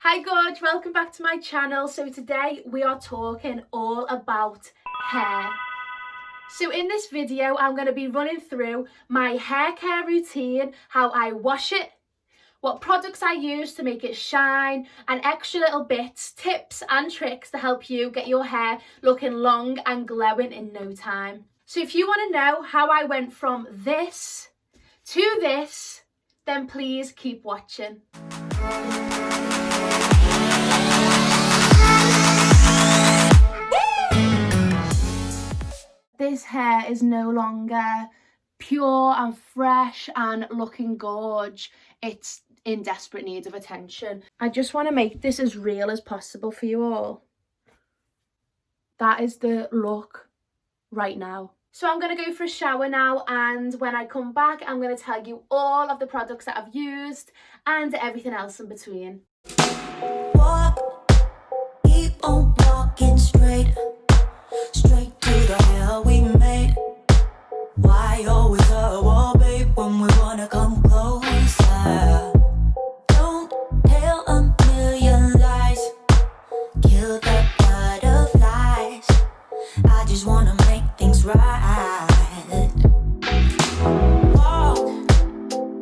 Hi Gorge, welcome back to my channel. So today we are talking all about hair. So in this video I'm going to be running through my hair care routine, how I wash it, what products I use to make it shine, and extra little bits, tips and tricks to help you get your hair looking long and glowing in no time. So if you want to know how I went from this to this, then please keep watching. This hair is no longer pure and fresh and looking gorge. It's in desperate need of attention. I just want to make this as real as possible for you all. That is the look right now. So I'm going to go for a shower now, and when I come back I'm going to tell you all of the products that I've used and everything else in between. Walk, keep on walking straight to the hell we made. Why always a wall, babe, when we wanna come closer? Don't tell a million lies, kill the butterflies. I just wanna make things right. Walk,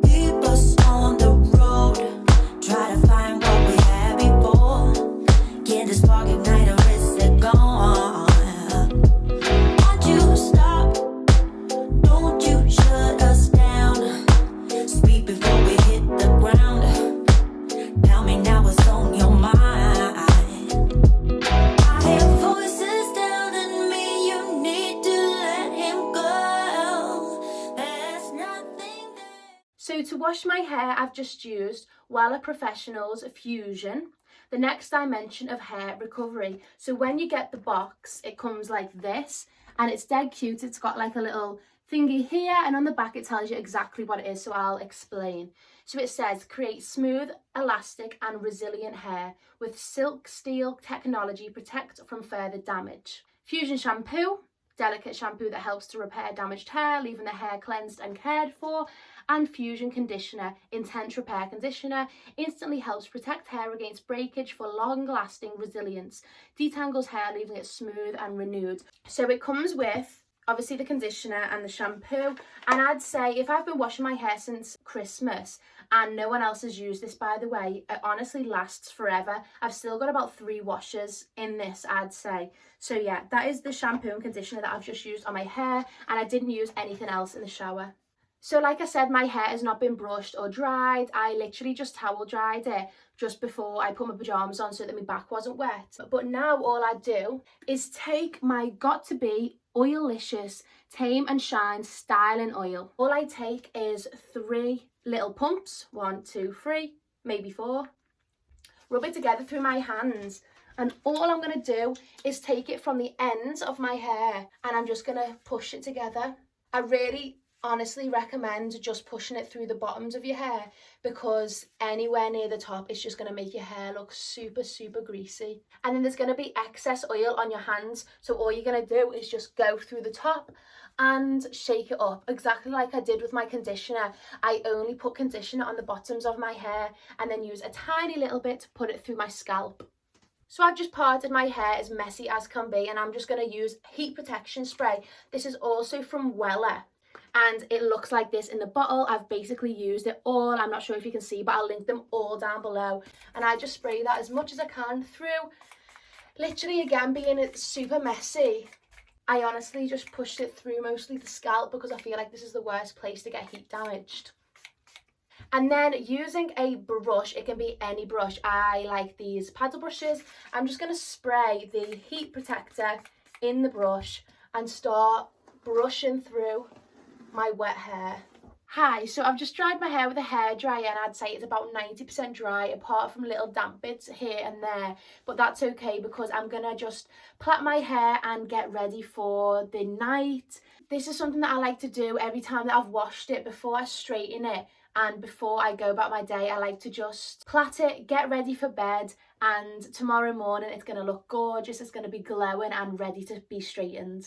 keep us on the road, try to find what we had before. Get the spark igniter, is it gone? Won't you stop? Don't you shut us down. Speak before we hit the ground. Tell me now what's on your mind. I hear voices telling me you need to let him go. There's nothing there. So to wash my hair, I've just used Wella Professional's Fusion, the next dimension of hair recovery. So when you get the box, it comes like this, and it's dead cute. It's got like a little thingy here, and on the back it tells you exactly what it is, so I'll explain. So it says, create smooth, elastic and resilient hair with silk steel technology, protect from further damage. Fusion shampoo, delicate shampoo that helps to repair damaged hair, leaving the hair cleansed and cared for. And Fusion conditioner, intense repair conditioner, instantly helps protect hair against breakage for long-lasting resilience, detangles hair, leaving it smooth and renewed. So it comes with obviously the conditioner and the shampoo, and I'd say if I've been washing my hair since Christmas and no one else has used this, by the way, it honestly lasts forever. I've still got about 3 washes in this, I'd say. So yeah, that is the shampoo and conditioner that I've just used on my hair, and I didn't use anything else in the shower. So like I said, my hair has not been brushed or dried. I literally just towel dried it just before I put my pyjamas on so that my back wasn't wet. But now all I do is take my got2b Oillicious Tame and Shine styling oil. All I take is 3 little pumps, 1, 2, 3, maybe 4. Rub it together through my hands, and all I'm going to do is take it from the ends of my hair and I'm just going to push it together. I really honestly recommend just pushing it through the bottoms of your hair, because anywhere near the top it's just going to make your hair look super greasy, and then there's going to be excess oil on your hands. So all you're going to do is just go through the top and shake it up, exactly like I did with my conditioner. I only put conditioner on the bottoms of my hair and then use a tiny little bit to put it through my scalp. So I've just parted my hair as messy as can be, and I'm just going to use heat protection spray. This is also from Wella, and it looks like this in the bottle. I've basically used it all. I'm not sure if you can see, but I'll link them all down below. And I just spray that as much as I can through. Literally, again, being super messy, I honestly just pushed it through mostly the scalp, because I feel like this is the worst place to get heat damaged. And then using a brush, it can be any brush. I like these paddle brushes. I'm just going to spray the heat protector in the brush and start brushing through my wet hair. Hi, so I've just dried my hair with a hairdryer, and I'd say it's about 90% dry, apart from little damp bits here and there, but that's okay because I'm gonna just plait my hair and get ready for the night. This is something that I like to do every time that I've washed it. Before I straighten it and before I go about my day, I like to just plait it, get ready for bed, and tomorrow morning it's gonna look gorgeous. It's gonna be glowing and ready to be straightened.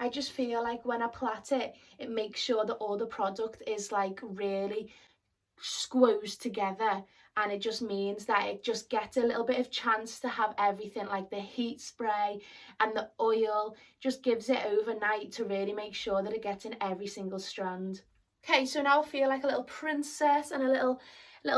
I just feel like when I plait it, it makes sure that all the product is like really squoze together, and it just means that it just gets a little bit of chance to have everything, like the heat spray and the oil, just gives it overnight to really make sure that it gets in every single strand. Okay, so now I feel like a little princess and a little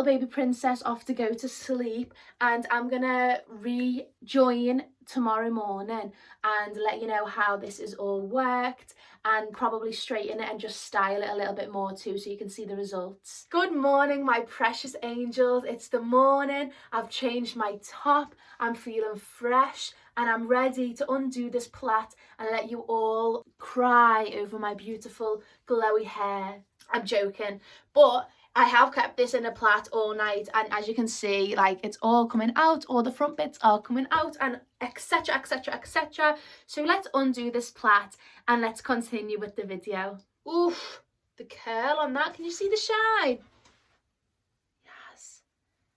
baby princess off to go to sleep, and I'm gonna rejoin tomorrow morning and let you know how this is all worked, and probably straighten it and just style it a little bit more too, so you can see the results. Good morning, my precious angels. It's the morning. I've changed my top, I'm feeling fresh, and I'm ready to undo this plait and let you all cry over my beautiful glowy hair. I'm joking, but I have kept this in a plait all night, and as you can see, like, it's all coming out, all the front bits are coming out, and etc, etc, etc. So let's undo this plait and let's continue with the video. Oof, the curl on that, can you see the shine? Yes,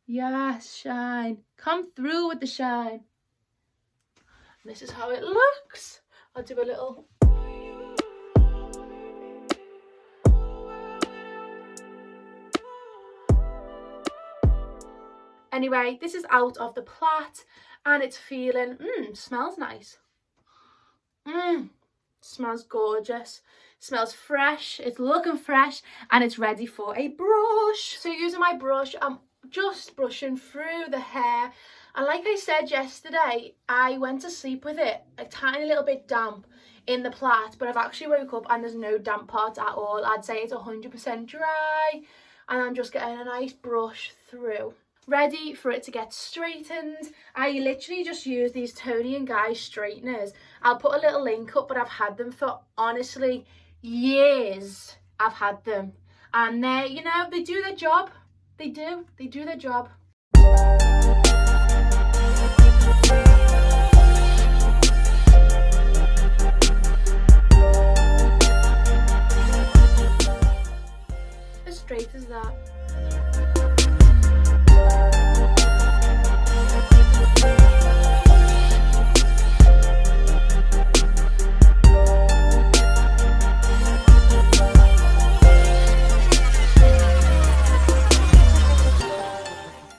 yes, shine, come through with the shine. And this is how it looks. I'll do a little... Anyway, this is out of the plait and it's feeling, smells nice. Smells gorgeous. Smells fresh, it's looking fresh, and it's ready for a brush. So using my brush, I'm just brushing through the hair. And like I said yesterday, I went to sleep with it a tiny little bit damp in the plait, but I've actually woke up and there's no damp parts at all. I'd say it's 100% dry, and I'm just getting a nice brush through, ready for it to get straightened. I literally just use these Tony and Guy straighteners. I'll put a little link up, but I've had them for honestly years. I've had them, and they, you know, they do their job. They do their job. As straight as that.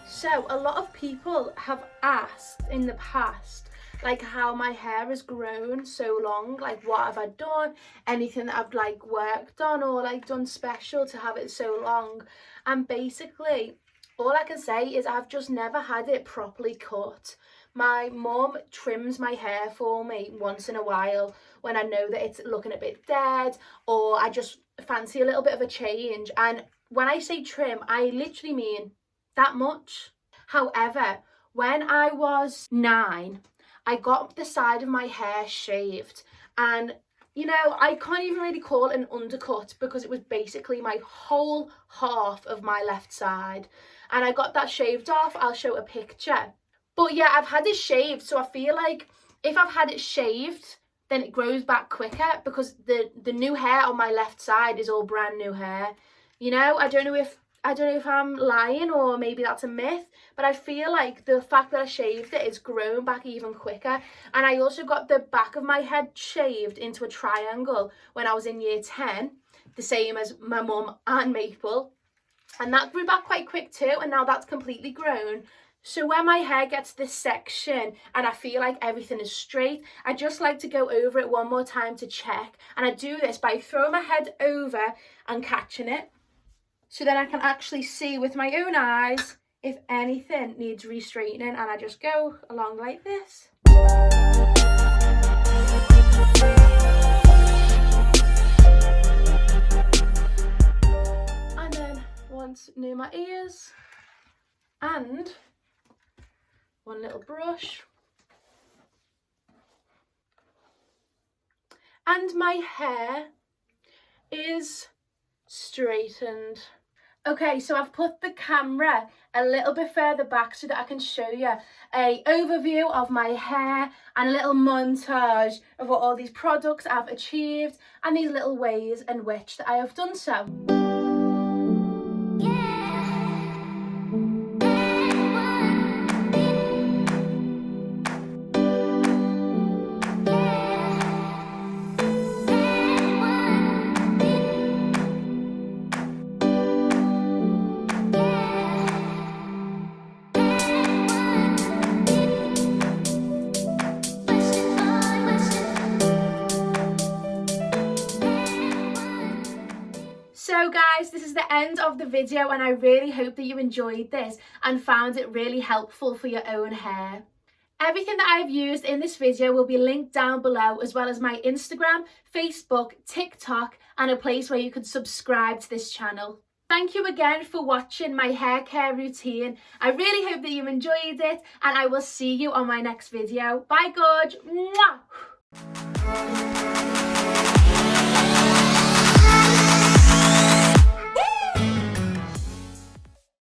So a lot of people have asked in the past, like, how my hair has grown so long, like what have I done, anything that I've like worked on or like done special to have it so long. And basically all I can say is I've just never had it properly cut. My mum trims my hair for me once in a while when I know that it's looking a bit dead, or I just fancy a little bit of a change. And when I say trim, I literally mean that much. However, when I was 9, I got the side of my hair shaved, and you know, I can't even really call it an undercut because it was basically my whole half of my left side, and I got that shaved off. I'll show a picture. But yeah, I've had it shaved, so I feel like if I've had it shaved, then it grows back quicker because the new hair on my left side is all brand new hair. You know, I don't know if I'm lying, or maybe that's a myth, but I feel like the fact that I shaved it, it's grown back even quicker. And I also got the back of my head shaved into a triangle when I was in year 10, the same as my mum and Maple. And that grew back quite quick too, and now that's completely grown. So when my hair gets this section and I feel like everything is straight, I just like to go over it one more time to check. And I do this by throwing my head over and catching it, so then I can actually see with my own eyes if anything needs re-straightening, and I just go along like this. And then once near my ears, and one little brush. And my hair is straightened. Okay, so I've put the camera a little bit further back so that I can show you an overview of my hair and a little montage of what all these products I've achieved and these little ways in which that I have done so. guys, this is the end of the video, and I really hope that you enjoyed this and found it really helpful for your own hair. Everything that I've used in this video will be linked down below, as well as my Instagram, Facebook, TikTok, and a place where you can subscribe to this channel. Thank you again for watching my hair care routine. I really hope that you enjoyed it, and I will see you on my next video. Bye, gorge. Mwah!